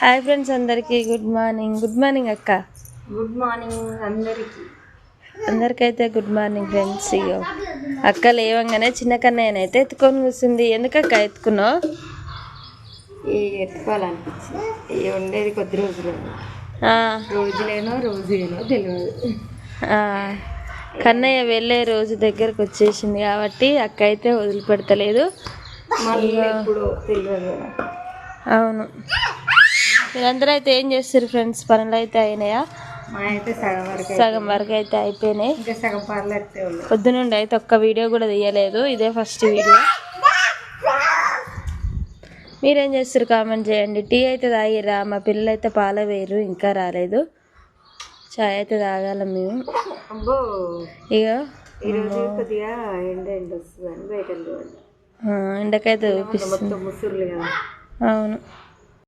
Hi friends అందరికీ good morning అక్క. Good morning అందరికైతే గుడ్ మార్నింగ్ ఫ్రెండ్స్. ఇగో అక్క లేవంగానే చిన్న కన్నయ్యనైతే ఎత్తుకొని కూర్చుంది. ఎందుకక్క ఎత్తుకున్నావు? ఎత్తుకోవాలనిపించింది. ఉండేది కొద్ది రోజులు, రోజులేనో తెలియదు. కన్నయ్య వెళ్ళే రోజు దగ్గరకు వచ్చేసింది కాబట్టి అక్క అయితే వదిలిపెడతలేదు. ఎప్పుడు తెలియదు. అవును, మీరందరూ అయితే ఏం చేస్తారు ఫ్రెండ్స్? పనులు అయితే అయినాయా? అయితే సగం వరకు అయితే అయిపోయినాయి. ఇంకా సగం పనులు అయితే పొద్దునుండి అయితే ఒక్క వీడియో కూడా తీయలేదు, ఇదే ఫస్ట్ వీడియో. మీరేం చేస్తారు కామెంట్ చేయండి. టీ అయితే తాగిరా? మా పిల్లలు అయితే పాల వేయరు, ఇంకా రాలేదు. చాయ్ అయితే తాగాల మేము. ఇక ఈరోజు కొద్దిగా ఎండ వస్తుందని బయట ఎండకైతే చూపిస్తుంది. ముసురులు కదా. అవును,